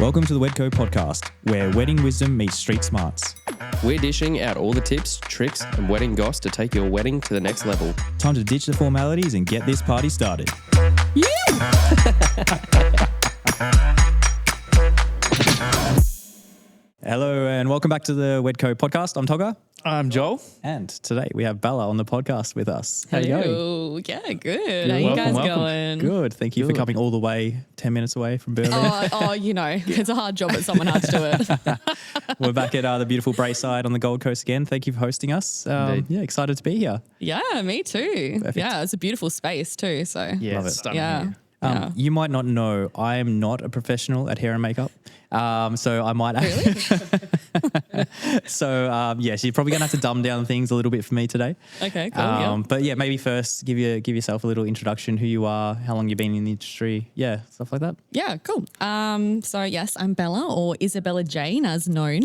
Welcome to the Wedco podcast, where wedding wisdom meets street smarts. We're dishing out all the tips, tricks, and wedding goss to take your wedding to the next level. Time to ditch the formalities and get this party started. Hello and welcome back to the Wedco podcast. I'm Togger. I'm Joel. And today we have Bella on the podcast with us. How are you going? Hello. Yeah, good. How you guys going? Good. Thank you for coming all the way 10 minutes away from Berlin. It's a hard job, but someone had to do it. We're back at the beautiful Braeside on the Gold Coast again. Thank you for hosting us. Excited to be here. Yeah, me too. Perfect. Yeah, it's a beautiful space too. So Yeah, Love it. stunning. yeah. Yeah. You might not know, I am not a professional at hair and makeup. So I might Really? Yes, you're probably going to have to dumb down things a little bit for me today. Okay, cool. But yeah, maybe first give yourself a little introduction, who you are, how long you've been in the industry, stuff like that. Yeah, cool. So yes, I'm Bella, or Isabella Jane as known.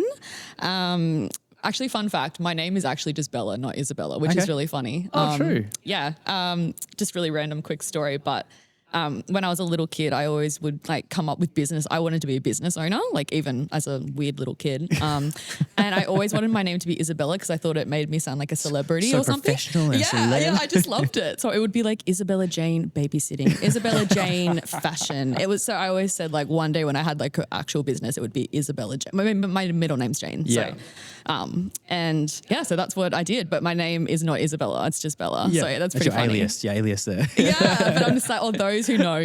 Actually, fun fact, my name is actually just Bella, not Isabella, which is really funny. True. Yeah. Just really random quick story, but when I was a little kid, I always would come up with business. I wanted to be a business owner, even as a weird little kid. And I always wanted my name to be Isabella because I thought it made me sound like a celebrity or something. Professional and Yeah, I just loved it. So it would be like Isabella Jane babysitting, Isabella Jane fashion. So I always said one day when I had an actual business, it would be Isabella Jane. My middle name's Jane. Yeah. So that's what I did. But my name is not Isabella. It's just Bella. Yeah. So that's pretty your funny. alias, your alias there. Yeah, but I'm just those who know.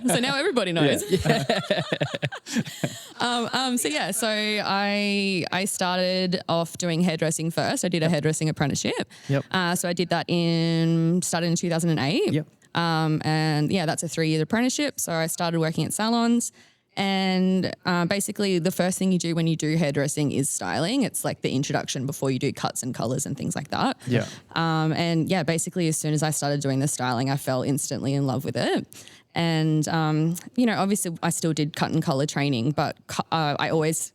So now everybody knows. Yeah. So I started off doing hairdressing first. I did a hairdressing apprenticeship. Yep. So I did that started in 2008. Yep. That's a 3-year apprenticeship. So I started working at salons. And basically the first thing you do when you do hairdressing is styling. It's like the introduction before you do cuts and colours and things like that. Yeah. Basically as soon as I started doing the styling, I fell instantly in love with it. And, obviously I still did cut and colour training, but I always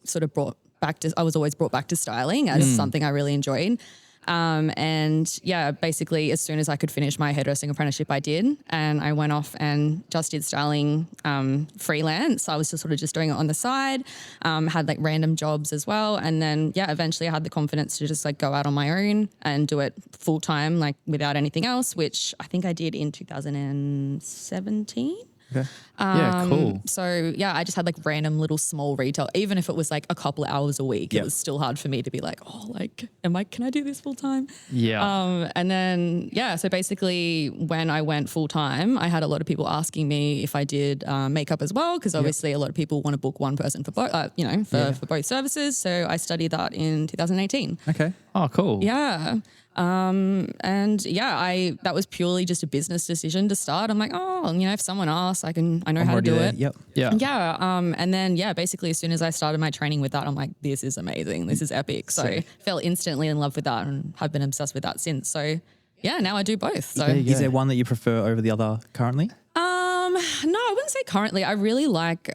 I was always brought back to styling as something I really enjoyed. Basically as soon as I could finish my hairdressing apprenticeship, I did. And I went off and just did styling freelance. I was just doing it on the side, had random jobs as well. And then, eventually I had the confidence to just go out on my own and do it full time, without anything else, which I think I did in 2017. Okay. Cool. So I just had random little small retail, even if it was a couple of hours a week, Yep. it was still hard for me to be can I do this full time? Yeah. And then, so basically when I went full time, I had a lot of people asking me if I did makeup as well, because obviously a lot of people want to book one person for both, for both services. So I studied that in 2018. Okay. Oh, cool. Yeah. That was purely just a business decision to start. I'm if someone asks, I know how to do it. Yep. Yeah. Yeah. And then, basically as soon as I started my training with that, I'm like, this is amazing. This is epic. So fell instantly in love with that and have been obsessed with that since. So now I do both. So Is there one that you prefer over the other currently? no, I wouldn't say currently. I really like,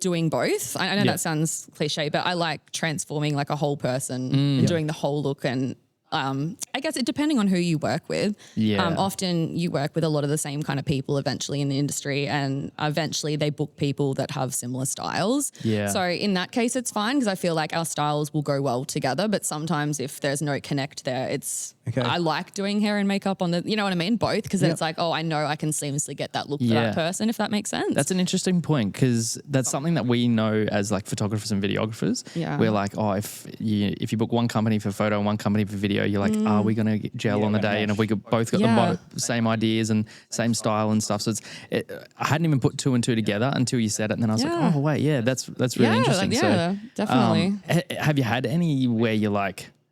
doing both. I know that sounds cliche, but I like transforming a whole person and doing the whole look. And I guess depending on who you work with, often you work with a lot of the same kind of people eventually in the industry, and eventually they book people that have similar styles. Yeah. So in that case, it's fine because I feel like our styles will go well together. But sometimes if there's no connect there, I like doing hair and makeup on you know what I mean? Both, because then it's I know I can seamlessly get that look for that person, if that makes sense. That's an interesting point, because that's something that we know as photographers and videographers. Yeah. We're if you book one company for photo and one company for video, you're are we going to gel on the day? And if we both got the same ideas and same style and stuff. So I hadn't even put two and two together until you said it. And then I was oh wait, that's really interesting. Definitely. Have you had any where you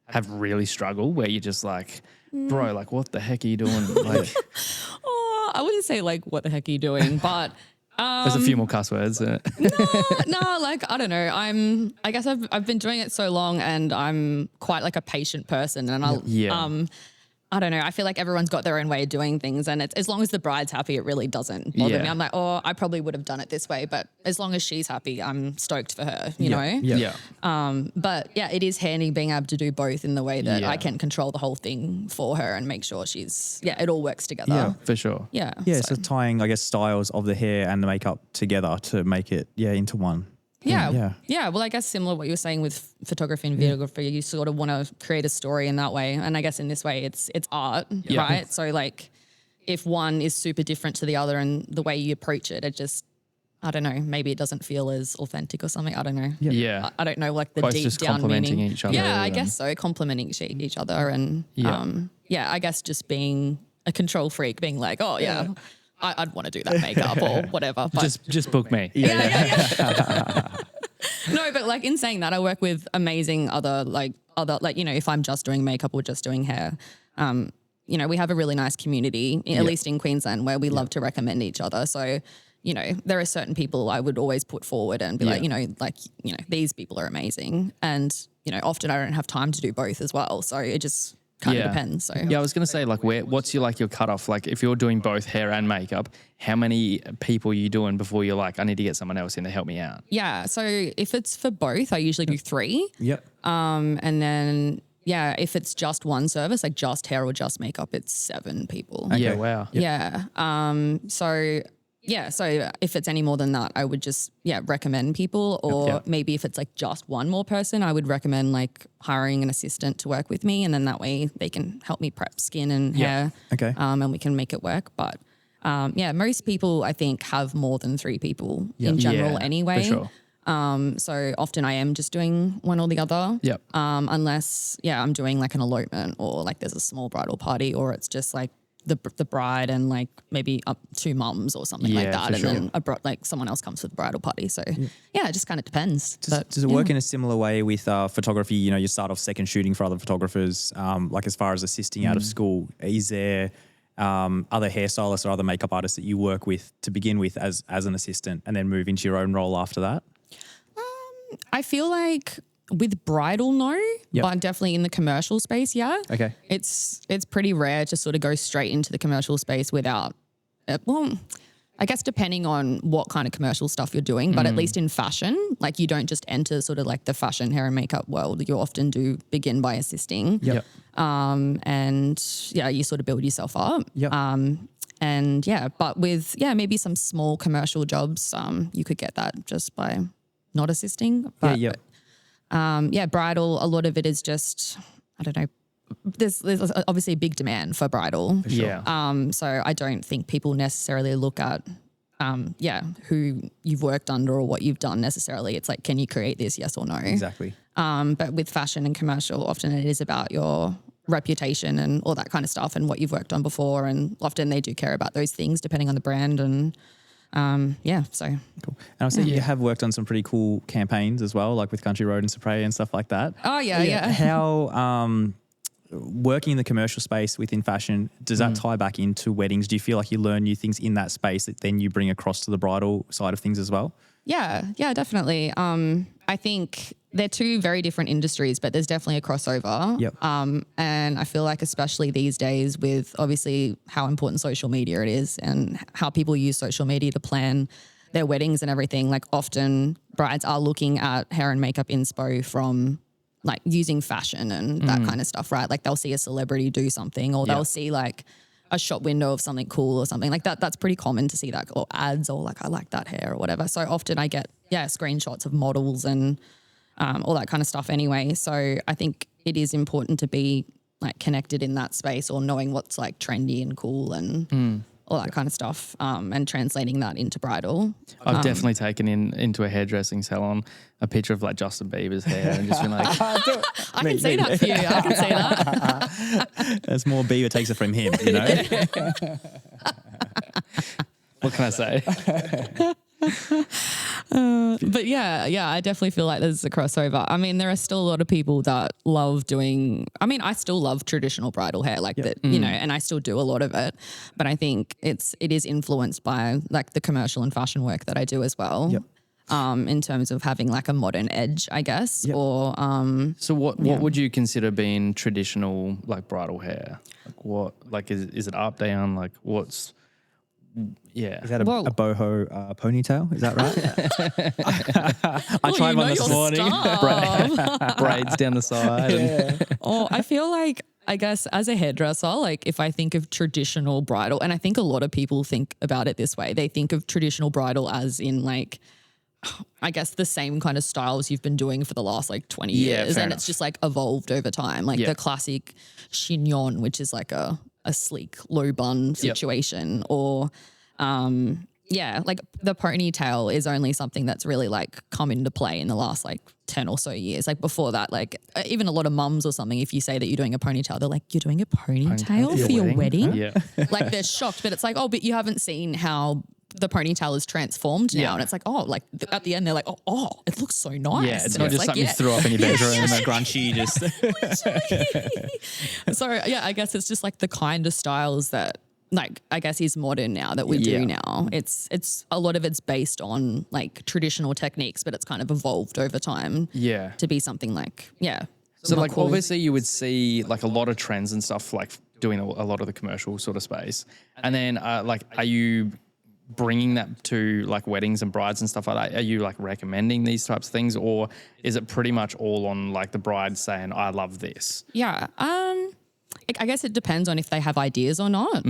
have really struggled, where you're just bro, what the heck are you doing? I wouldn't say what the heck are you doing, but there's a few more cuss words. No, I don't know. I guess I've been doing it so long, and I'm quite a patient person, and I don't know. I feel like everyone's got their own way of doing things, and as long as the bride's happy, it really doesn't bother me. I'm I probably would have done it this way, but as long as she's happy, I'm stoked for her, you know? Yeah. But it is handy being able to do both in the way that I can control the whole thing for her and make sure it all works together. Yeah, for sure. Yeah. Yeah, so tying, I guess, styles of the hair and the makeup together to make it, into one. Yeah. Well, I guess similar to what you were saying with photography and videography, you sort of want to create a story in that way. And I guess in this way it's art, right? So like if one is super different to the other and the way you approach it, I don't know, maybe it doesn't feel as authentic or something. I don't know. Yeah. I don't know like the Both deep just down complementing meaning. each other. Yeah, I and- guess so. Complementing each other and I guess just being a control freak, being like, oh yeah. I'd want to do that makeup or whatever. But Just book me. no, but like in saying that, I work with amazing other, you know, if I'm just doing makeup or just doing hair, you know, we have a really nice community, at least in Queensland, where we love to recommend each other. So, you know, there are certain people I would always put forward and be like, you know, these people are amazing. And, you know, often I don't have time to do both as well. So it just kind of depends. So Yeah, I was gonna say like what's your cutoff? Like if you're doing both hair and makeup, how many people are you doing before you're like, I need to get someone else in to help me out? Yeah. So if it's for both, I usually do 3. Yep. And then if it's just one service, like just hair or just makeup, it's 7 people. Yeah, wow. Yeah. So if it's any more than that, I would just recommend people, or maybe if it's like just one more person, I would recommend like hiring an assistant to work with me, and then that way they can help me prep skin and hair. Okay. And we can make it work. But most people I think have more than 3 people in general Yeah, anyway. for sure. So often I am just doing one or the other. Yep. Unless I'm doing like an elopement or like there's a small bridal party, or it's just like the bride and like maybe up 2 mums or something like that, for and sure. then like someone else comes for the bridal party. So it just kind of depends. Does it work in a similar way with photography? You know, you start off second shooting for other photographers, like as far as assisting out of school. Is there other hairstylists or other makeup artists that you work with to begin with as an assistant and then move into your own role after that? I feel like with bridal, no, but definitely in the commercial space, yeah. Okay. It's pretty rare to sort of go straight into the commercial space without, I guess depending on what kind of commercial stuff you're doing, but at least in fashion, like you don't just enter sort of like the fashion hair and makeup world. You often do begin by assisting. Yep. And you sort of build yourself up. Yep. But with maybe some small commercial jobs, you could get that just by not assisting. But bridal, a lot of it is just, I don't know, there's obviously a big demand for bridal. For sure. Yeah. So I don't think people necessarily look at, who you've worked under or what you've done necessarily. It's like, can you create this? Yes or no? Exactly. But with fashion and commercial, often it is about your reputation and all that kind of stuff and what you've worked on before. And often they do care about those things depending on the brand. And so. Cool. And I see you have worked on some pretty cool campaigns as well, like with Country Road and Spray and stuff like that. Oh, yeah. How working in the commercial space within fashion, does that tie back into weddings? Do you feel like you learn new things in that space that then you bring across to the bridal side of things as well? Yeah, definitely. I think they're 2 very different industries, but there's definitely a crossover. Yep. And I feel like especially these days with obviously how important social media it is and how people use social media to plan their weddings and everything, like often brides are looking at hair and makeup inspo from like using fashion and that kind of stuff, right? Like they'll see a celebrity do something or they'll see like a shop window of something cool or something like that. That's pretty common to see that, or ads, or like, I like that hair or whatever. So often I get, screenshots of models and all that kind of stuff anyway. So I think it is important to be like connected in that space or knowing what's like trendy and cool and all that kind of stuff, and translating that into bridal. I've definitely taken into a hairdressing salon a picture of like Justin Bieber's hair and just been like, I can see that for you. I can see that. There's more Bieber takes it from him, you know? what can I say? But I definitely feel like there's a crossover. I mean, there are still a lot of people that love doing, I still love traditional bridal hair like that, you know, and I still do a lot of it. But I think it is influenced by like the commercial and fashion work that I do as well. Yep. In terms of having like a modern edge, I guess, or So what would you consider being traditional like bridal hair? Like what, like is it up, down? Like what's, Is that a boho ponytail? Is that right? I tried one this morning. Braids down the side. I feel like, I guess as a hairdresser, like if I think of traditional bridal, and I think a lot of people think about it this way, they think of traditional bridal as in like I guess the same kind of styles you've been doing for the last like 20 Yeah, years. fair And enough. it's just like evolved over time. Like Yeah. the classic chignon, which is like a sleek low bun situation, or like the ponytail is only something that's really like come into play in the last like 10 or so years. Like before that, like even a lot of mums or something, if you say that you're doing a ponytail, they're like, you're doing a ponytail for your wedding? Yeah. Like they're shocked, but it's like, oh, but you haven't seen how the ponytail is transformed now. Yeah. And it's like, oh, like at the end, they're like, oh, it looks so nice. Yeah, it's And not just like, something you threw up in your bedroom. Scrunchy, just So yeah, I guess it's just like the kind of styles that like I guess is modern now that we do now. It's a lot of it's based on like traditional techniques, but it's kind of evolved over time. Yeah. To be something like So more like cool. obviously you would see like a lot of trends and stuff like doing a lot of the commercial sort of space. And then like are you bringing that to like weddings and brides and stuff like that? Are you like recommending these types of things, or is it pretty much all on like the bride saying, I love this? Yeah. I guess it depends on if they have ideas or not.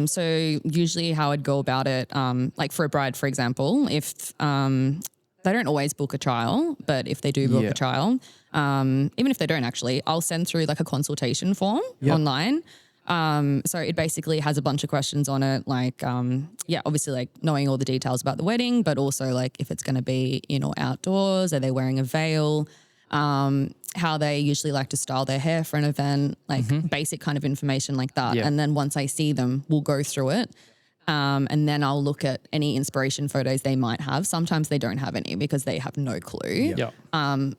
So usually how I'd go about it, like for a bride, for example, if they don't always book a trial, but if they do book a trial, even if they don't actually, I'll send through like a consultation form online. So it basically has a bunch of questions on it, like, obviously like knowing all the details about the wedding, but also like if it's going to be in or outdoors, are they wearing a veil, how they usually like to style their hair for an event, like basic kind of information like that. Yeah. And then once I see them, we'll go through it. And then I'll look at any inspiration photos they might have. Sometimes they don't have any because they have no clue. Yeah.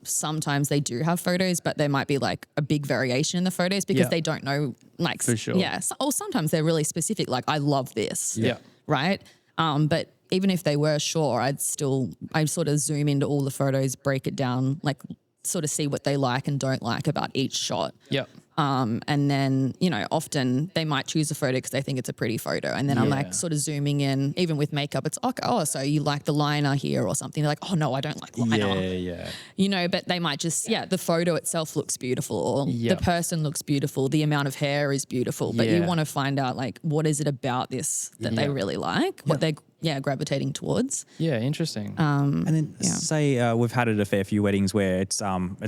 Sometimes they do have photos, but there might be like a big variation in the photos because they don't know, like, For sure. Yeah. Or sometimes they're really specific, like, I love this. Yeah. Right. But even if they were sure, I'd sort of zoom into all the photos, break it down, like sort of see what they like and don't like about each shot. Yeah. And then, often they might choose a photo because they think it's a pretty photo. And then I'm like sort of zooming in, even with makeup, it's like, oh, so you like the liner here or something. They're like, oh, no, I don't like liner. Yeah. But they might just, the photo itself looks beautiful or the person looks beautiful. The amount of hair is beautiful. But you want to find out, like, what is it about this that they really like, what they're gravitating towards. Yeah, interesting. And then say we've had it a fair few weddings where it's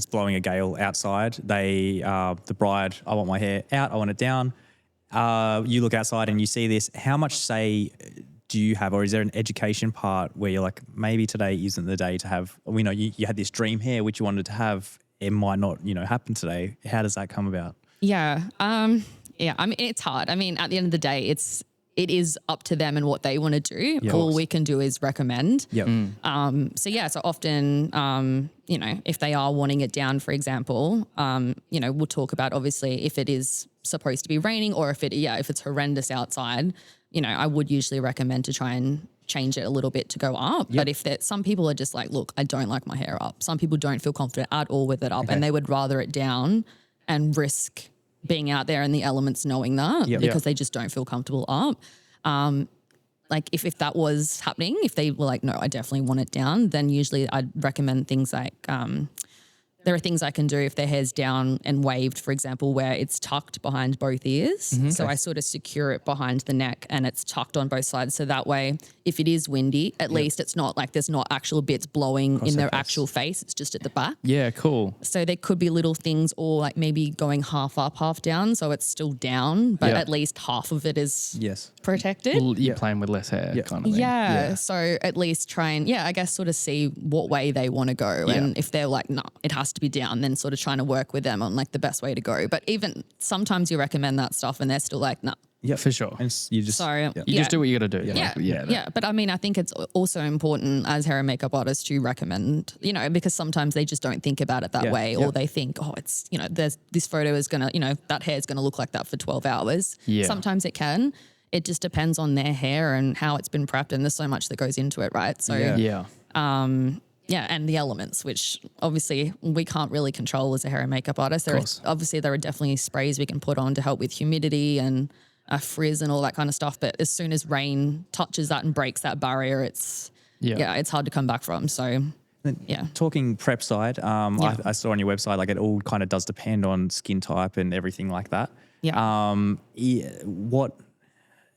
blowing a gale outside. The bride, I want my hair out, I want it down. You look outside and you see this. How much say do you have, or is there an education part where you're like, maybe today isn't the day to have? We know you had this dream hair which you wanted to have. It might not, happen today. How does that come about? Yeah. I mean, it's hard. I mean, at the end of the day, it is up to them and what they want to do. Yeah. All we can do is recommend. Yep. So often, if they are wanting it down, for example, we'll talk about obviously if it is supposed to be raining or if it's horrendous outside, I would usually recommend to try and change it a little bit to go up. But if some people are just like, look, I don't like my hair up. Some people don't feel confident at all with it up and they would rather it down and risk being out there in the elements knowing that because they just don't feel comfortable up. Like if that was happening, if they were like, no, I definitely want it down, then usually I'd recommend things like there are things I can do if their hair's down and waved, for example, where it's tucked behind both ears. So I sort of secure it behind the neck and it's tucked on both sides. So that way, if it is windy, at least it's not like there's not actual bits blowing in their actual face. It's just at the back. Yeah, cool. So there could be little things or like maybe going half up, half down. So it's still down, but at least half of it is protected. Well, you're playing with less hair kind of thing. Yeah. So at least try and, I guess sort of see what way they want to go. And if they're like, no, it has to be down, then sort of trying to work with them on like the best way to go. But even sometimes you recommend that stuff and they're still like, no. Yeah, for sure. And you just You just do what you got to do. Yeah. But I mean, I think it's also important as hair and makeup artists to recommend, because sometimes they just don't think about it that way or they think, oh, it's, there's this photo is going to, that hair is going to look like that for 12 hours. Yeah. Sometimes it can. It just depends on their hair and how it's been prepped and there's so much that goes into it, right? So and the elements, which obviously we can't really control as a hair and makeup artist. There are definitely sprays we can put on to help with humidity and frizz and all that kind of stuff. But as soon as rain touches that and breaks that barrier, it's hard to come back from. So Talking prep side, I saw on your website, like it all kind of does depend on skin type and everything like that.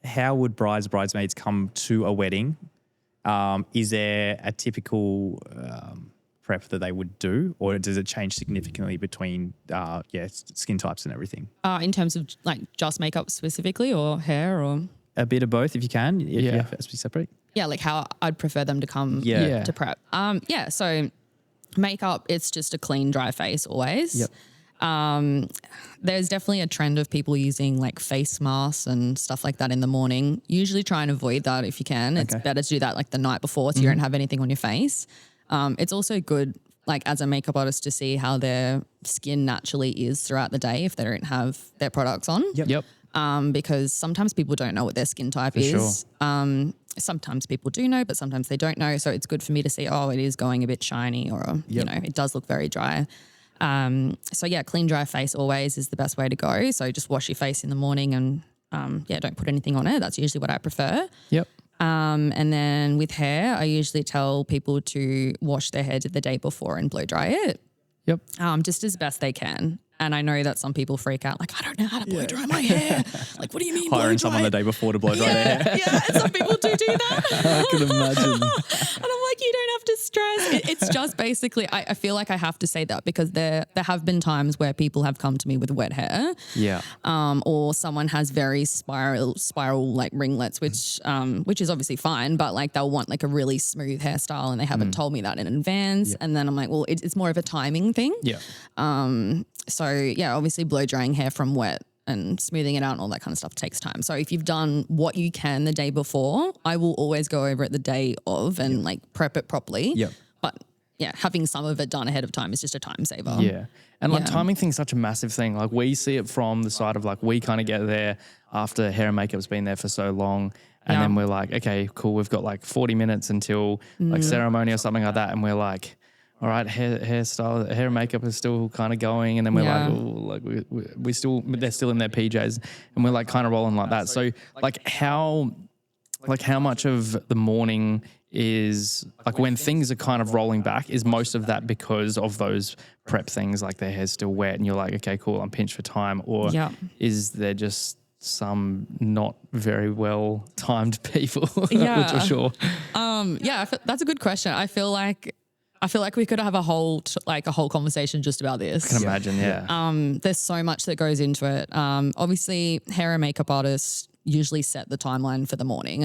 How would bridesmaids come to a wedding Is there a typical prep that they would do, or does it change significantly between skin types and everything? In terms of like just makeup specifically, or hair, or A bit of both if you can. If you have to be separate. yeah, like how I'd prefer them to come to prep. So makeup, it's just a clean, dry face always. Yep. There's definitely a trend of people using like face masks and stuff like that in the morning. Usually try and avoid that if you can. It's better to do that like the night before so you don't have anything on your face. It's also good like as a makeup artist to see how their skin naturally is throughout the day if they don't have their products on. Yep. Because sometimes people don't know what their skin type is. Sure. Sometimes people do know, but sometimes they don't know. So it's good for me to see, it is going a bit shiny, or, you know, it does look very dry. Clean, dry face always is the best way to go. So just wash your face in the morning and, don't put anything on it. That's usually what I prefer. Yep. And then with hair, I usually tell people to wash their hair the day before and blow dry it. Yep. Just as best they can. And I know that some people freak out, like, I don't know how to blow dry my hair. Like, what do you mean Hiring someone the day before to blow dry their hair. Yeah, and some people do that. I can imagine. And I'm like, you don't have to stress. It's just basically, I feel like I have to say that because there have been times where people have come to me with wet hair. Yeah. Or someone has very spiral like ringlets, which is obviously fine, but like they'll want like a really smooth hairstyle and they haven't told me that in advance. And then I'm like, well, it's more of a timing thing. Yeah. Obviously blow drying hair from wet and smoothing it out and all that kind of stuff takes time. So if you've done what you can the day before, I will always go over it the day of and like prep it properly. Yep. But yeah, having some of it done ahead of time is just a time saver. Yeah. And like timing thing's such a massive thing. Like we see it from the side of like we kind of get there after hair and makeup's been there for so long. And then we're like, okay, cool. We've got like 40 minutes until like ceremony or something like that. And we're like, all right, hairstyle, hair and makeup is still kind of going. And then we're they're still in their PJs and we're like kind of rolling like that. So like how much of the morning is like when things are kind of rolling back, is most of that because of those prep things, like their hair's still wet and you're like, okay, cool, I'm pinched for time? Or is there just some not very well timed people, which I'm sure? That's a good question. I feel like we could have a whole conversation just about this. I can imagine, There's so much that goes into it. Obviously, hair and makeup artists usually set the timeline for the morning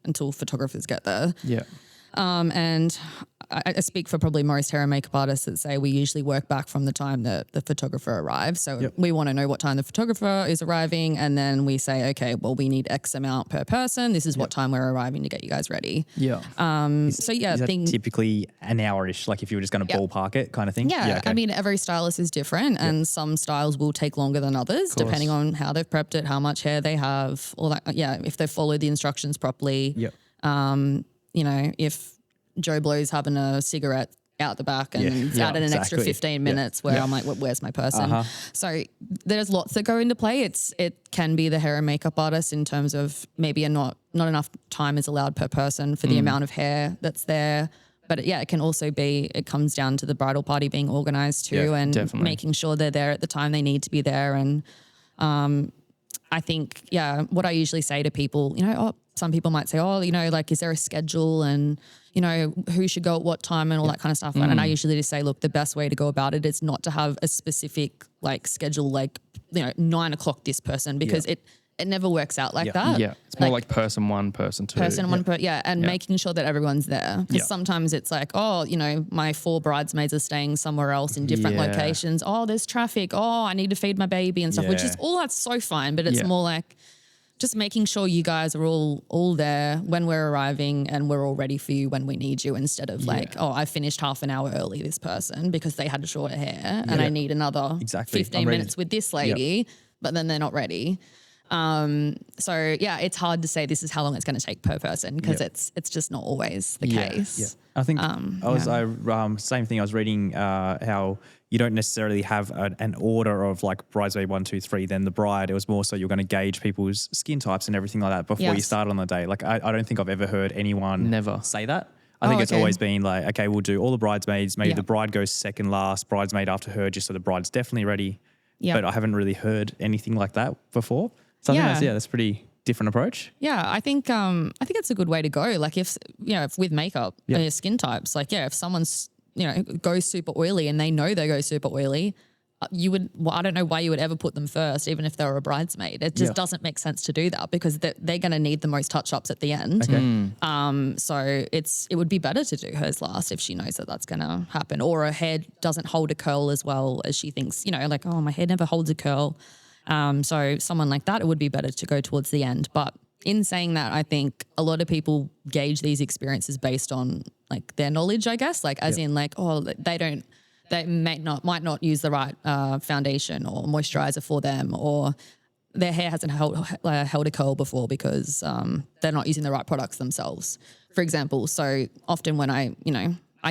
until photographers get there. Yeah. And I speak for probably most hair and makeup artists that say we usually work back from the time that the photographer arrives. So we want to know what time the photographer is arriving, and then we say, okay, well, we need X amount per person. This is what time we're arriving to get you guys ready. Yeah. Is that typically an hour-ish, like if you were just going to ballpark it kind of thing? Yeah. I mean, every stylist is different and some styles will take longer than others depending on how they've prepped it, how much hair they have, all that. Yeah, if they've followed the instructions properly. Yep. If Joe Blow's having a cigarette out the back and added an extra 15 minutes where I'm like, where's my person? So there's lots that go into play. It can be the hair and makeup artist in terms of maybe not enough time is allowed per person for the amount of hair that's there. But it can also be, it comes down to the bridal party being organised too and making sure they're there at the time they need to be there. And I think, what I usually say to people, some people might say, is there a schedule and, who should go at what time and all that kind of stuff. And I usually just say, look, the best way to go about it is not to have a specific schedule, 9 o'clock this person, because it never works out like that. Yeah. It's more like person one, person two. And making sure that everyone's there. Because sometimes it's like, my 4 bridesmaids are staying somewhere else in different locations. Oh, there's traffic. Oh, I need to feed my baby and stuff, which is all that's so fine. But it's more like just making sure you guys are all there when we're arriving and we're all ready for you when we need you, instead of I finished half an hour early this person because they had shorter hair and I need another 15 minutes with this lady, but then they're not ready. It's hard to say this is how long it's going to take per person because it's just not always the case. Yeah. I think same thing. I was reading how you don't necessarily have an order of like bridesmaid 1, 2, 3, then the bride. It was more so you're going to gauge people's skin types and everything like that before you start on the day. Like I don't think I've ever heard anyone say that. I think it's always been like, okay, we'll do all the bridesmaids. Maybe the bride goes second last, bridesmaid after her, just so the bride's definitely ready. Yeah. But I haven't really heard anything like that before. So I think that's pretty different approach? Yeah, I think it's a good way to go. Like if with makeup and your skin types, like if someone's goes super oily and they know they go super oily, I don't know why you would ever put them first, even if they were a bridesmaid. It just doesn't make sense to do that because they're going to need the most touch-ups at the end. Okay. So it would be better to do hers last if she knows that that's going to happen, or her hair doesn't hold a curl as well as she thinks, like, oh, my hair never holds a curl. So someone like that, it would be better to go towards the end. But in saying that, I think a lot of people gauge these experiences based on like their knowledge, I guess, like as in like, oh, they might not use the right foundation or moisturizer for them, or their hair hasn't held a curl before because they're not using the right products themselves, for example. So often when I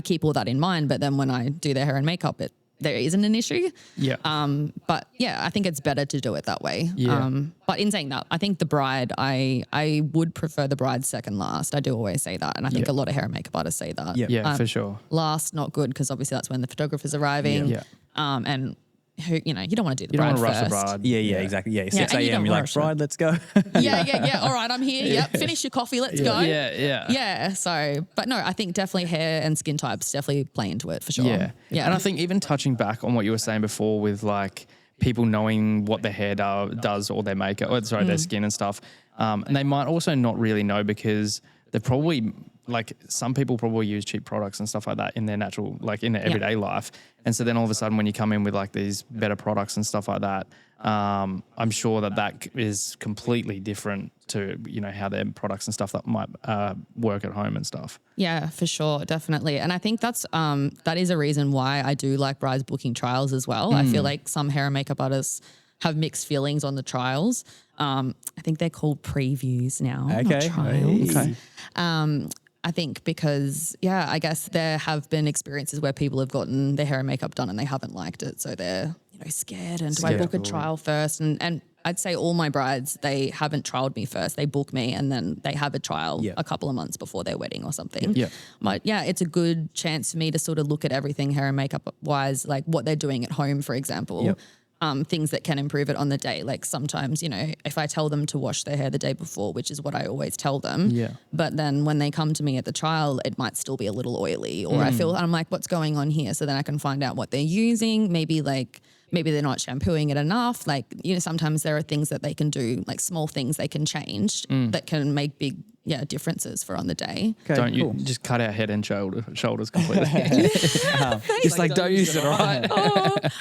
keep all that in mind, but then when I do their hair and makeup, there isn't an issue. Yeah. But yeah, I think it's better to do it that way. Yeah. But in saying that, I think the bride, I would prefer the bride second last. I do always say that. And I think a lot of hair and makeup artists say that. Yeah, for sure. Last, not good, because obviously that's when the photographer's arriving. Yeah. And who, you don't want to do the You don't bride want to rush the first. bride. Yeah, exactly. Yeah, 6 and you a.m. don't You're like, rush it. bride, let's go. Yeah. All right, I'm here. Yep. Finish your coffee. Let's go. Yeah. Yeah. So, but no, I think definitely hair and skin types definitely play into it for sure. Yeah. Yeah. And I think even touching back on what you were saying before with like people knowing what their hair does or their makeup, their skin and stuff. And they might also not really know because they're probably like some people probably use cheap products and stuff like that in their natural, like in their everyday life. And so then all of a sudden when you come in with like these better products and stuff like that, I'm sure that is completely different to, how their products and stuff that might work at home and stuff. Yeah, for sure. Definitely. And I think that is a reason why I do like brides booking trials as well. I feel like some hair and makeup artists have mixed feelings on the trials. I think they're called previews now, not trials. Okay. I think because, I guess there have been experiences where people have gotten their hair and makeup done and they haven't liked it. So they're, scared. And do I book a trial first? And I'd say all my brides, they haven't trialed me first. They book me and then they have a trial a couple of months before their wedding or something. Yeah. But it's a good chance for me to sort of look at everything hair and makeup wise, like what they're doing at home, for example. Yep. Things that can improve it on the day. Like sometimes, if I tell them to wash their hair the day before, which is what I always tell them, but then when they come to me at the trial, it might still be a little oily or I'm like, what's going on here? So then I can find out what they're using. Maybe they're not shampooing it enough. Like, sometimes there are things that they can do, like small things they can change that can make big differences for on the day. Okay, Don't you cool. just cut out head and shoulders completely. Just like don't use it, all right? No, but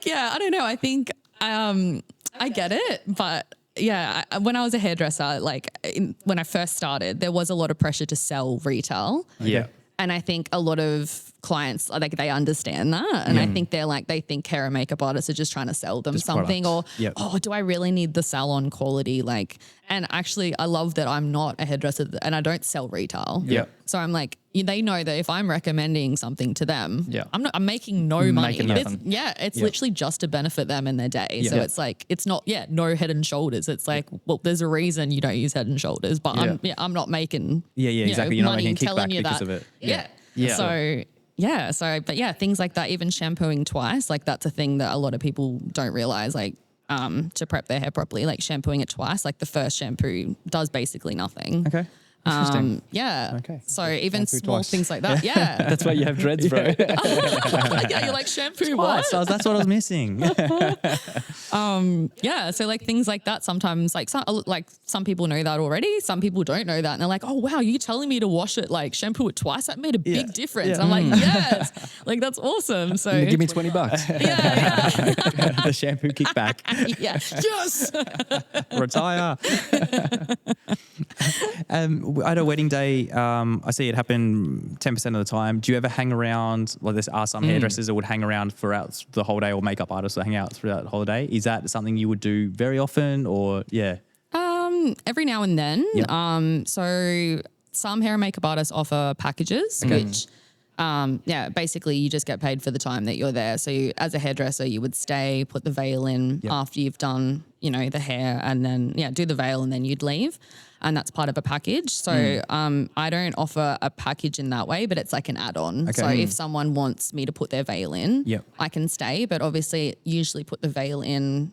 I don't know. I think I get it, but when I was a hairdresser, when I first started, there was a lot of pressure to sell retail. Yeah. And I think a lot of clients, they understand that. And I think they think hair and makeup artists are just trying to sell them something product. or, do I really need the salon quality? And actually I love that I'm not a hairdresser and I don't sell retail. Yeah. So I'm like, they know that if I'm recommending something to them, I'm making no money. Making nothing. It's literally just to benefit them in their day. So it's like, it's not, no Head and Shoulders. It's like, well, there's a reason you don't use Head and Shoulders, but I'm not making exactly. You're not money making telling kickback you because that. of it. Yeah. But things like that, even shampooing twice, that's a thing that a lot of people don't realize, to prep their hair properly, shampooing it twice, the first shampoo does basically nothing. Okay. Interesting. Okay. So even Shampoo small twice. things like that. Yeah. That's why you have dreads, bro. You're like shampoo what? So that's what I was missing. So things like that sometimes some people know that already. Some people don't know that. And they're like, oh wow, you telling me to wash it, shampoo it twice? That made a big difference. I'm like, yes, that's awesome. So Give me $20. The shampoo kickback. yeah. Yes. Retire. At a wedding day, I see it happen 10% of the time. Do you ever hang around? There are some hairdressers that would hang around throughout the whole day, or makeup artists that hang out throughout the whole day. Is that something you would do very often, or Every now and then. Yep. So some hair and makeup artists offer packages, which basically you just get paid for the time that you're there. So as a hairdresser, you would stay, put the veil in after you've done, the hair, and then do the veil, and then you'd leave. and that's part of a package. So I don't offer a package in that way, but it's like an add-on. Okay. So if someone wants me to put their veil in, Yep. I can stay, but obviously usually put the veil in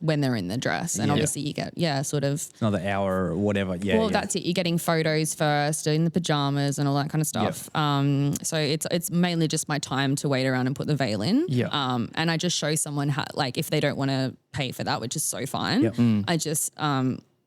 when they're in the dress. And obviously you get, sort of. Another hour or whatever. Yeah. Well, that's it. You're getting photos first, in the pajamas and all that kind of stuff. So it's mainly just my time to wait around and put the veil in. Yeah. And I just show someone how, like, if they don't want to pay for that, which is so fine, I just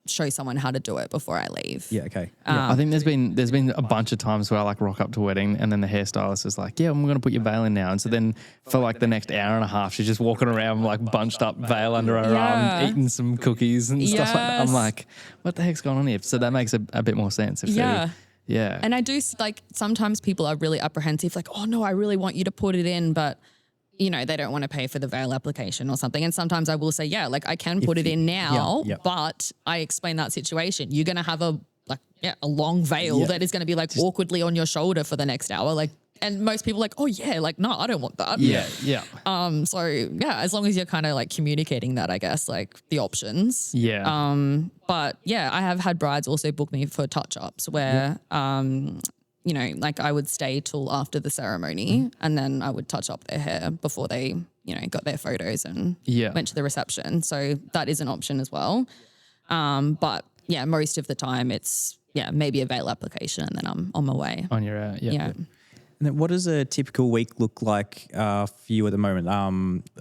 show someone how to do it before I leave. Yeah. Okay. I think there's been a bunch of times where I like rock up to a wedding and then the hairstylist is like, yeah, I'm going to put your veil in now. And so then for like the next hour and a half, she's just walking around like bunched up veil under her arm, eating some cookies and stuff like that. I'm like, what the heck's going on here? So that makes a bit more sense. If yeah. And I do, like, sometimes people are really apprehensive, like, oh no, I really want you to put it in, but you know, they don't want to pay for the veil application or something. And sometimes I will say, yeah, like I can put it in now, but I explain that situation. You're going to have a long veil that is going to be like awkwardly on your shoulder for the next hour. Like, and most people are like, oh yeah, like, no, I don't want that. Yeah. So yeah, as long as you're kind of like communicating that, I guess, like the options. Yeah. But yeah, I have had brides also book me for touch-ups where, you know, like I would stay till after the ceremony and then I would touch up their hair before they, you know, got their photos and went to the reception. So that is an option as well. But yeah, most of the time it's, maybe a veil application and then I'm on my way. On your, Yeah. And then what does a typical week look like for you at the moment?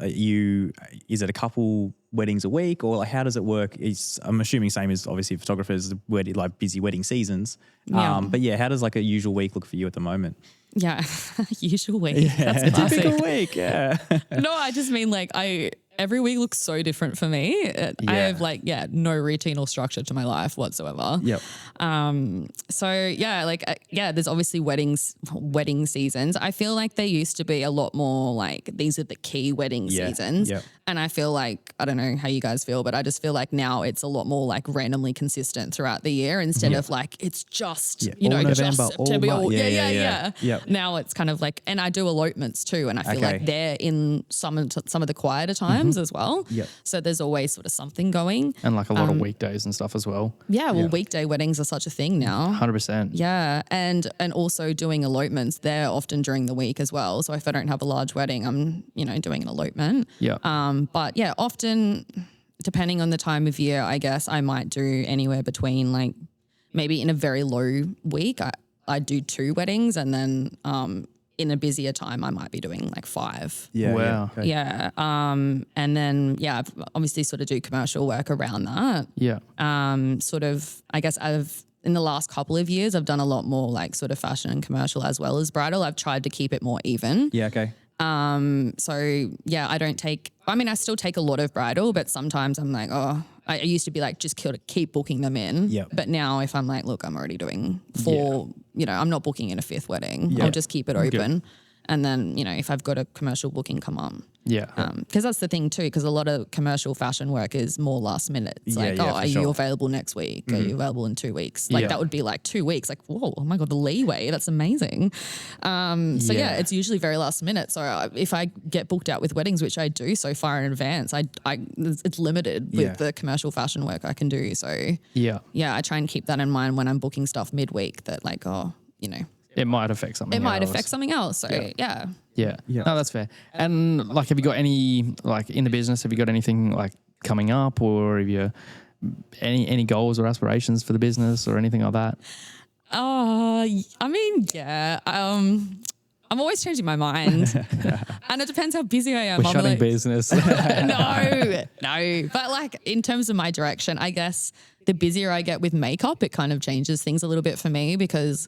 Is it a couple weddings a week, or like how does it work? I'm assuming same as obviously photographers, like busy wedding seasons. But yeah, how does like a usual week look for you at the moment? Yeah, usual week. That's classic. Typical week, yeah. No, I just mean like every week looks so different for me. I have like, no routine or structure to my life whatsoever. Yep. So there's obviously wedding seasons. I feel like there used to be a lot more like these are the key wedding seasons. Yep. And I feel like, I don't know how you guys feel, but I just feel like now it's a lot more like randomly consistent throughout the year instead of like, it's just, you know, just September. Yep. Now it's kind of like, and I do elopements too. And I feel like they're in some of the quieter times as well. Yep. So there's always sort of something going. and like a lot of weekdays and stuff as well. Yeah. Well, weekday weddings are such a thing now. 100%. Yeah. And also doing elopements, they're often during the week as well. So if I don't have a large wedding, I'm, you know, doing an elopement. Yeah. But yeah, often depending on the time of year, I guess I might do anywhere between like maybe in a very low week, I do 2 weddings and then in a busier time, I might be doing like 5. Yeah. Wow. Okay. Yeah. And then, I've obviously sort of do commercial work around that. Yeah. Sort of, I guess in the last couple of years, I've done a lot more like sort of fashion and commercial as well as bridal. I've tried to keep it more even. Yeah. Okay. So yeah, I still take a lot of bridal, but sometimes I'm like, I used to be like, just keep booking them in. Yep. But now if I'm like, look, I'm already doing 4, you know, I'm not booking in a 5th wedding. Yeah. I'll just keep it open. And then, you know, if I've got a commercial booking come up. Yeah. Because that's the thing too, because a lot of commercial fashion work is more last minute. It's like, for are you sure. available next week? Are you available in 2 weeks? Like that would be like 2 weeks. Like, whoa, oh my God, the leeway. That's amazing. So it's usually very last minute. So if I get booked out with weddings, which I do so far in advance, it's limited with the commercial fashion work I can do. So I try and keep that in mind when I'm booking stuff midweek that like, you know, It might affect something else. So Yeah. No, that's fair. And like, have you got any, like in the business, have you got anything like coming up, or have you any goals or aspirations for the business or anything like that? I'm always changing my mind. And it depends how busy I am. We're shutting business. No. But like in terms of my direction, I guess the busier I get with makeup, it kind of changes things a little bit for me because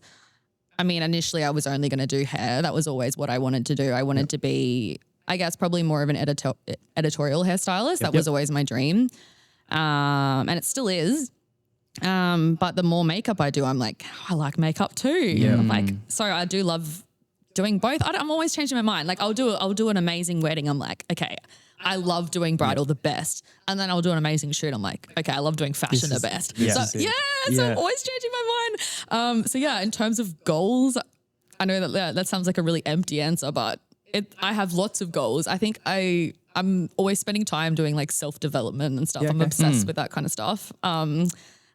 initially I was only going to do hair. That was always what I wanted to do. I wanted to be, I guess, probably more of an editorial hairstylist. That was always my dream. And it still is. But the more makeup I do, I'm like, I like makeup too. Yeah. So I do love doing both. I'm always changing my mind. Like I'll do an amazing wedding. I'm like, okay, I love doing bridal the best. And then I'll do an amazing shoot. I'm like, okay, I love doing fashion the best. So I'm always changing my mind. In terms of goals, I know that sounds like a really empty answer, but I have lots of goals. I think I'm always spending time doing like self-development and stuff. I'm obsessed with that kind of stuff.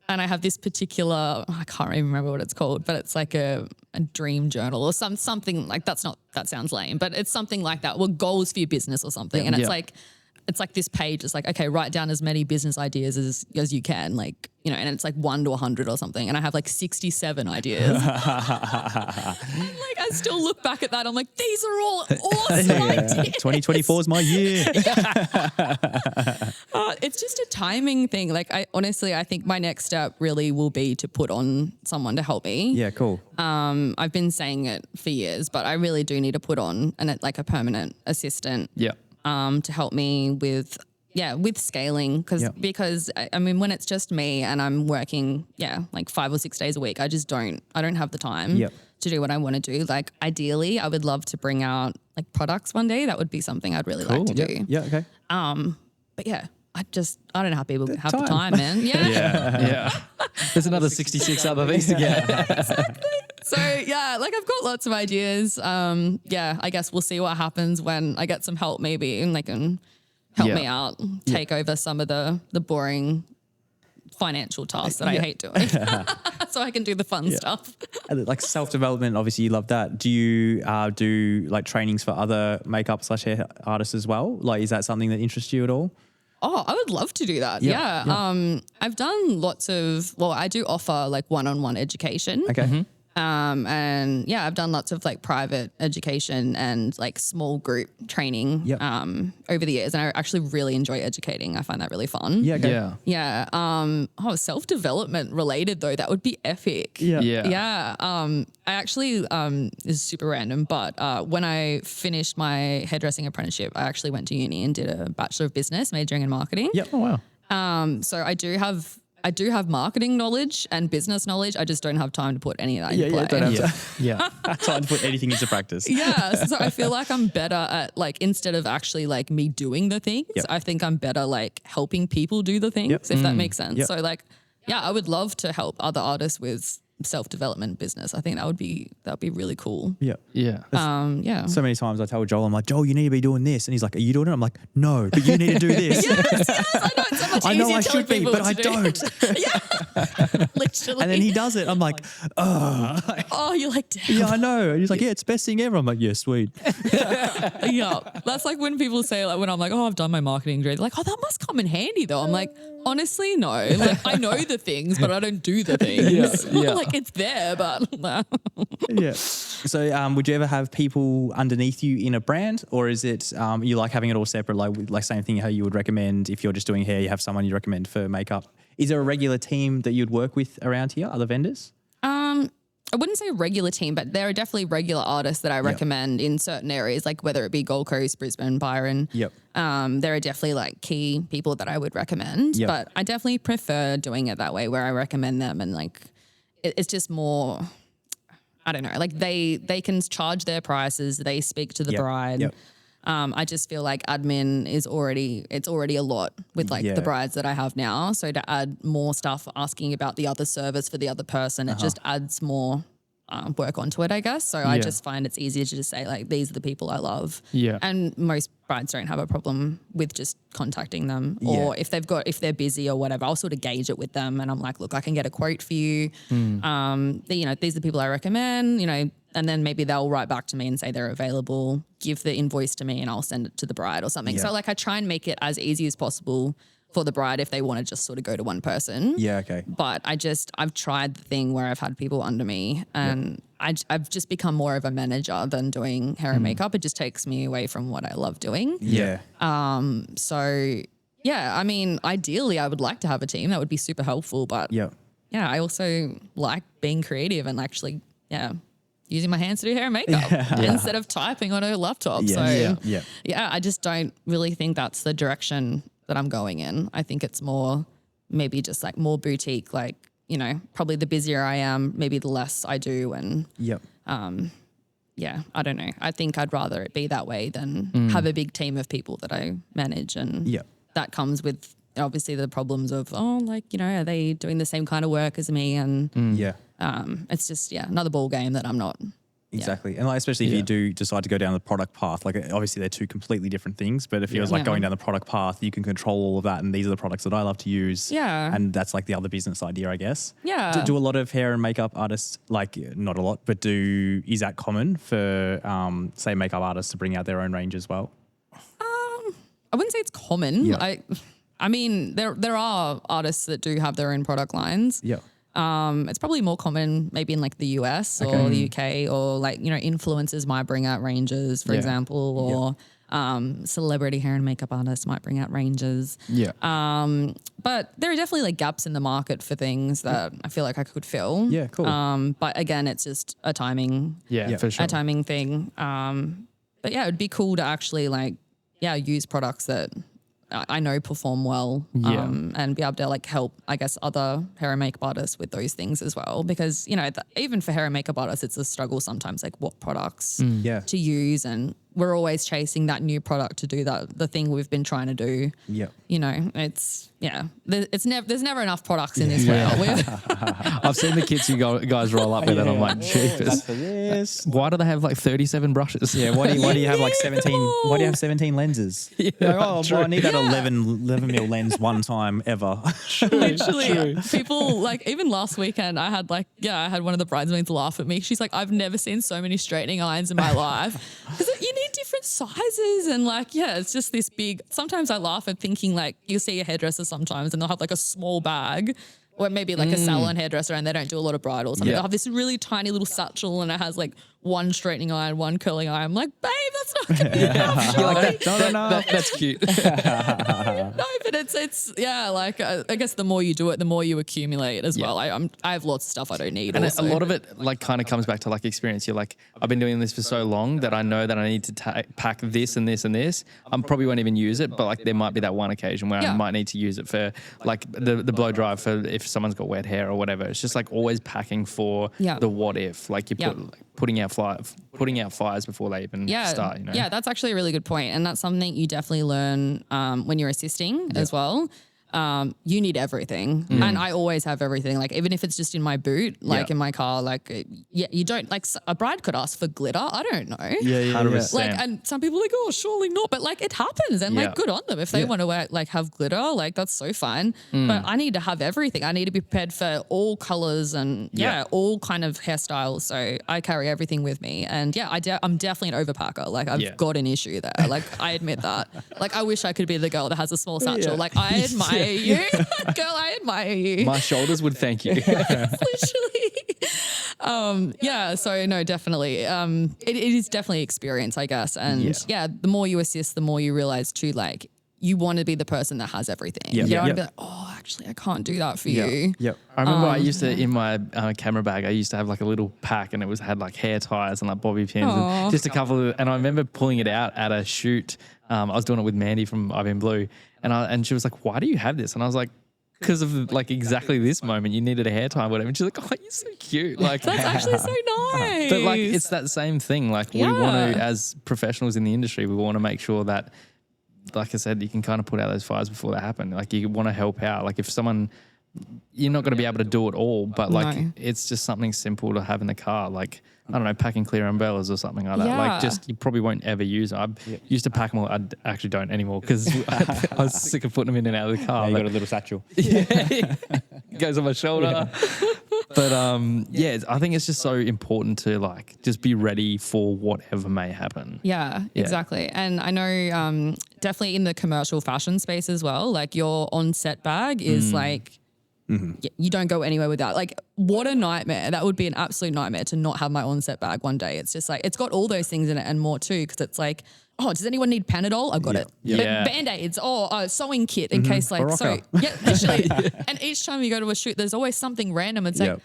and I have this particular, I can't even remember what it's called, but it's like a dream journal or something like that sounds lame, but it's something like that. Well, goals for your business or something. And it's like this page. It's like, okay, write down as many business ideas as you can, like, you know, and it's like 1 to 100 or something. And I have like 67 ideas. Like I still look back at that. I'm like, these are all awesome ideas. 2024 is my year. It's just a timing thing. Like I think my next step really will be to put on someone to help me. Yeah, cool. I've been saying it for years, but I really do need to put on a permanent assistant. Yeah. To help me with scaling because I mean when it's just me and I'm working like 5 or 6 days a week, I don't have the time to do what I want to do. Like ideally I would love to bring out like products one day. That would be something I'd really like to do. Yeah, okay. But yeah, I don't know how people have the time, man. Yeah. There's another 66 other things to get. Exactly. So yeah, like I've got lots of ideas. I guess we'll see what happens when I get some help maybe and they can help me out, take over some of the boring financial tasks that I hate doing. So I can do the fun stuff. Like self-development, obviously you love that. Do you do like trainings for other makeup/hair artists as well? Like is that something that interests you at all? Oh, I would love to do that. Yeah. I've done I do offer like one-on-one education. Okay. Mm-hmm. And yeah, I've done lots of like private education and like small group training over the years. And I actually really enjoy educating. I find that really fun. Yeah. Okay. Yeah. Self-development related though, that would be epic. Yeah. I actually, this is super random, but when I finished my hairdressing apprenticeship, I actually went to uni and did a Bachelor of Business majoring in marketing. Yep. Oh, wow. So I do have marketing knowledge and business knowledge. I just don't have time to put any of that into play. Don't have time to put anything into practice. So I feel like I'm better at like, instead of actually like me doing the things, I think I'm better like helping people do the things, if that makes sense. So like, I would love to help other artists with self-development business. I think that would be really cool. Yeah. So many times I tell Joel, I'm like, Joel, you need to be doing this. And he's like, are you doing it? I'm like, no, but you need to do this. yes, I know. It's so much easier I know I telling should be, people but I to do. don't. Literally. And then he does it. I'm like, oh, you're like, damn. yeah, I know. And he's like, yeah, it's the best thing ever. I'm like, yeah, sweet. That's like when people say, like, when I'm like, oh, I've done my marketing degree. They're like, oh, that must come in handy though. I'm like, honestly, no. Like, I know the things, but I don't do the things. Like, it's there, but yeah. So, would you ever have people underneath you in a brand, or is it you like having it all separate? Like same thing how you would recommend if you're just doing hair, you have someone you recommend for makeup. Is there a regular team that you'd work with around here, other vendors? I wouldn't say a regular team, but there are definitely regular artists that I recommend in certain areas, like whether it be Gold Coast, Brisbane, Byron. Yep. There are definitely like key people that I would recommend, but I definitely prefer doing it that way where I recommend them and like it's just more, I don't know, like they can charge their prices, they speak to the bride. Yep. I just feel like admin is already a lot with like the brides that I have now. So to add more stuff, asking about the other service for the other person, it just adds more work onto it, I guess. So I just find it's easier to just say like, these are the people I love. Yeah. And most brides don't have a problem with just contacting them or if they're busy or whatever, I'll sort of gauge it with them and I'm like, look, I can get a quote for you. These are the people I recommend, and then maybe they'll write back to me and say they're available, give the invoice to me and I'll send it to the bride or something. So like I try and make it as easy as possible for the bride if they want to just sort of go to one person. Yeah, okay. But I've tried the thing where I've had people under me and I've just become more of a manager than doing hair and makeup. It just takes me away from what I love doing. Yeah. So yeah, I mean, ideally I would like to have a team. That would be super helpful. But I also like being creative and actually, using my hands to do hair and makeup instead of typing on a laptop. I just don't really think that's the direction that I'm going in. I think it's more maybe just like more boutique, like, probably the busier I am, maybe the less I do. And I don't know. I think I'd rather it be that way than have a big team of people that I manage. And that comes with obviously the problems of, are they doing the same kind of work as me? And it's just, another ball game that I'm not Exactly. And like, especially if you do decide to go down the product path, like obviously they're two completely different things, but it feels like going down the product path, you can control all of that. And these are the products that I love to use. Yeah. And that's like the other business idea, I guess. Yeah. Do a lot of hair and makeup artists, like not a lot, but is that common for, say, makeup artists to bring out their own range as well? I wouldn't say it's common. Yeah. I mean, there are artists that do have their own product lines. Yeah. It's probably more common maybe in like the US or the UK, or like, you know, influencers might bring out ranges, for example, or celebrity hair and makeup artists might bring out ranges. Yeah. But there are definitely like gaps in the market for things that I feel like I could fill. Yeah, cool. But again, it's just a timing For sure. a timing thing. But yeah, it'd be cool to actually like, use products that I know perform well, and be able to like help, I guess, other hair and makeup artists with those things as well. Because, you know, even for hair and makeup artists, it's a struggle sometimes, like what products to use. And we're always chasing that new product to do the thing we've been trying to do. Yeah. You know, there's never enough products in this world. I've seen the kits you guys roll up with, and I'm like, jeepers. Yes. Why do they have like 37 brushes? Yeah, why do you have like 17? Why do you have 17 lenses? Yeah, Well, I need that 11 mil lens one time ever. Literally, people like even last weekend, I had one of the bridesmaids laugh at me. She's like, I've never seen so many straightening irons in my life, because you need different sizes, and like, it's just this big. Sometimes I laugh at thinking like you'll see a hairdresser sometimes and they'll have like a small bag, or maybe like a salon hairdresser, and they don't do a lot of bridals. They'll have this really tiny little satchel and it has like one straightening iron, one curling iron. I'm like, babe, that's not going to be enough. You're like, that's cute. No, but it's like I guess the more you do it, the more you accumulate as well. I have lots of stuff I don't need. And also. a lot of it like kind of comes back to like experience. You're like, I've been doing this for so long that I know that I need to pack this and this and this. I probably won't even use it, but like there might be that one occasion where I might need to use it for like the blow dry for if someone's got wet hair or whatever. It's just like always packing for the what if. Like you putting out fires before they even start. You know? Yeah, that's actually a really good point, and that's something you definitely learn when you're assisting as well. You need everything, and I always have everything. Like even if it's just in my boot, like in my car, like you don't like a bride could ask for glitter. I don't know. 100%. Like, and some people are like, oh, surely not, but like it happens, and like good on them if they want to wear like have glitter, like that's so fine. But I need to have everything. I need to be prepared for all colors and all kind of hairstyles. So I carry everything with me, and I'm definitely an overpacker. Like I've got an issue there. Like I admit that. Like I wish I could be the girl that has a small satchel. Like I admire you, girl. I admire you. My shoulders would thank you. Literally. So no, definitely. It is definitely experience, I guess. And the more you assist, the more you realize too, like you want to be the person that has everything. You don't want to be like, oh, actually, I can't do that for you. Yep. I remember I used to, in my camera bag, I used to have like a little pack, and it had like hair ties and like bobby pins and just a couple of, and I remember pulling it out at a shoot. I was doing it with Mandy from IBM Blue, and she was like, why do you have this? And I was like, because of like exactly this moment, you needed a hair tie or whatever. And she's like, oh, you're so cute. Like That's actually so nice. But like, it's that same thing. Like we want to, as professionals in the industry, we want to make sure that, like I said, you can kind of put out those fires before they happen. Like you want to help out. Like if someone, you're not going to be able to do it all, but like it's just something simple to have in the car. Like, I don't know, packing clear umbrellas or something like that. Yeah. Like just, you probably won't ever use them. I used to pack them all. I actually don't anymore because I was sick of putting them in and out of the car. You got a little satchel. Goes on my shoulder. But I think it's just so important to like just be ready for whatever may happen. Yeah, exactly. And I know definitely in the commercial fashion space as well, like your on-set bag is like, you don't go anywhere without. Like, what a nightmare. That would be an absolute nightmare to not have my on-set bag one day. It's just like, it's got all those things in it and more too, because it's like, oh, does anyone need Panadol? I've got it. Yeah. But Band-Aids, sewing kit in case like, so, literally. And each time you go to a shoot, there's always something random. It's like,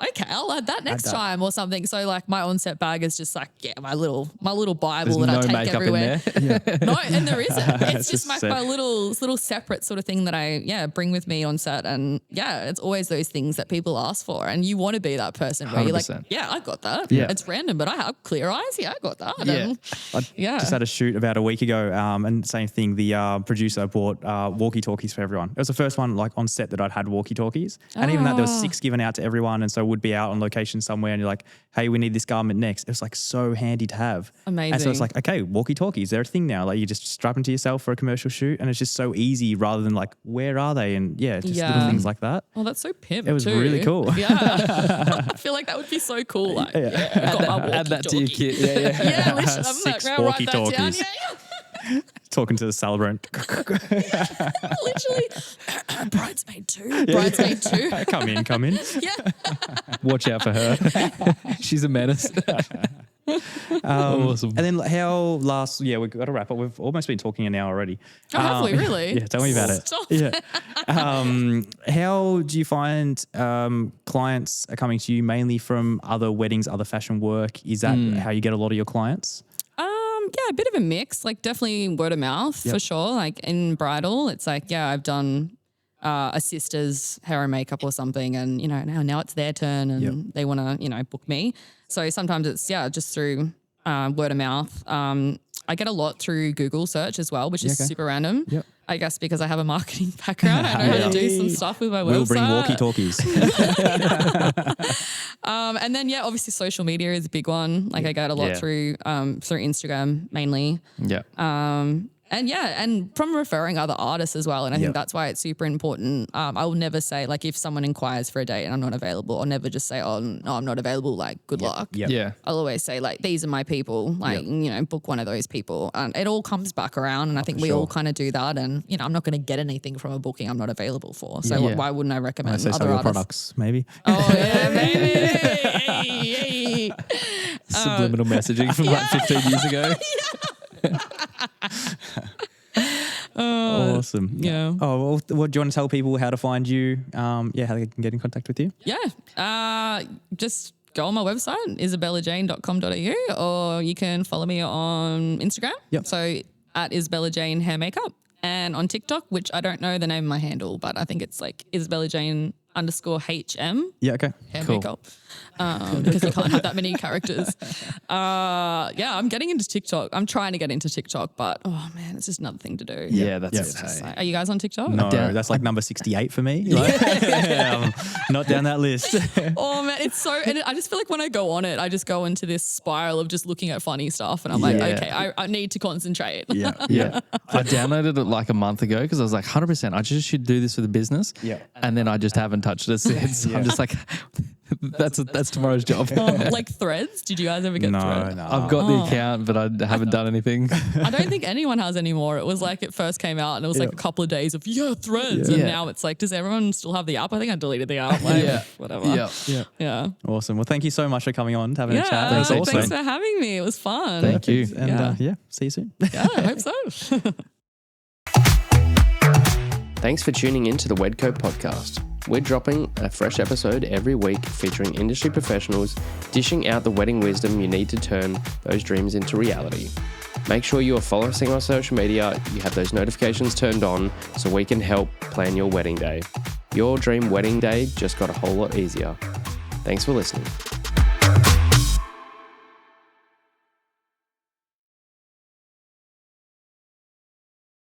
okay, I'll add that next time or something. So like my on-set bag is just like, my little Bible that I take everywhere. No, and there isn't. It's just like my little separate sort of thing that I bring with me on set. And it's always those things that people ask for. And you want to be that person where you're like, 100%. I got that. Yeah. It's random, but I have clear eyes. Yeah, I got that. I just had a shoot about a week ago, and same thing. The producer bought walkie-talkies for everyone. It was the first one like on set that I'd had walkie-talkies, and even that there was 6 given out to everyone. And so so would be out on location somewhere and you're like, hey, we need this garment next. It was like so handy to have. Amazing. And so it's like, okay, walkie-talkies, they're a thing now. Like you just strap them to yourself for a commercial shoot and it's just so easy rather than like, where are they? And just little things like that. Oh, that's so pimp. It was too. really cool. Yeah. I feel like that would be so cool. Like, I've got my Add that to your walkie-talkie. kit. Yeah. Yeah, literally. I'm like, Six I'll write that down. walkie-talkies. Yeah. Talking to the celebrant. Literally. Bridesmaid 2. Bridesmaid 2. Come in. Yeah. Watch out for her. She's a menace. Awesome. And then we've got to wrap up. We've almost been talking an hour already. Oh, have we really? Yeah, tell me about it. Stop. Yeah. How do you find clients are coming to you mainly from other weddings, other fashion work? Is that how you get a lot of your clients? Yeah, a bit of a mix. Like definitely word of mouth for sure. Like in bridal, it's like, I've done a sister's hair and makeup or something, and now it's their turn, and they want to book me. So sometimes it's just through word of mouth. I get a lot through Google search as well, which is super random. Yep. I guess because I have a marketing background, I know how to do some stuff with my website. We'll bring walkie-talkies. And then obviously social media is a big one. Like I get a lot through Instagram mainly. Yeah. And from referring other artists as well. And I think that's why it's super important. I will never say, like, if someone inquires for a date and I'm not available, I'll never just say, oh, no, I'm not available. Like, good luck. Yep. Yeah. I'll always say, like, these are my people. Like, book one of those people. And it all comes back around. And I think we all kind of do that. And, I'm not going to get anything from a booking I'm not available for. So why wouldn't I recommend Say some other of your artists? products, maybe. Oh, yeah, maybe. Subliminal messaging from like 15 years ago. Awesome. Yeah. Oh, well, do you want to tell people how to find you? How they can get in contact with you? Yeah. Just go on my website, isabellajane.com.au, or you can follow me on Instagram. Yep. So at Isabella Jane Hair Makeup, and on TikTok, which I don't know the name of my handle, but I think it's like Isabella Jane _HM. Yeah, okay. Hair Cool. makeup. Because you can't have that many characters. I'm getting into TikTok. I'm trying to get into TikTok, but oh man, it's just another thing to do. Yeah, that's Yeah. it. It's like, are you guys on TikTok? No, that's like number 68 for me. Like, not down that list. Oh man, it's so, and I just feel like when I go on it, I just go into this spiral of just looking at funny stuff, and I'm like, okay, I need to concentrate. Yeah. I downloaded it like a month ago because I was like, 100%, I just should do this for the business. Yeah. And then I just haven't touched it since. I'm just like, that's tomorrow's job. Like Threads? Did you guys ever get Threads? No. I've got the account, but I haven't done anything. I don't think anyone has anymore. It was like it first came out and it was like a couple of days of Threads, and now it's like, does everyone still have the app? I think I deleted the app. Like, whatever. Yeah. Awesome. Well, thank you so much for coming on, having a chat. Thanks, That's awesome. Thanks for having me. It was fun. Thank you. And see you soon. Yeah, I hope so. Thanks for tuning in to the Wedco podcast. We're dropping a fresh episode every week featuring industry professionals dishing out the wedding wisdom you need to turn those dreams into reality. Make sure you are following us on social media, you have those notifications turned on so we can help plan your wedding day. Your dream wedding day just got a whole lot easier. Thanks for listening.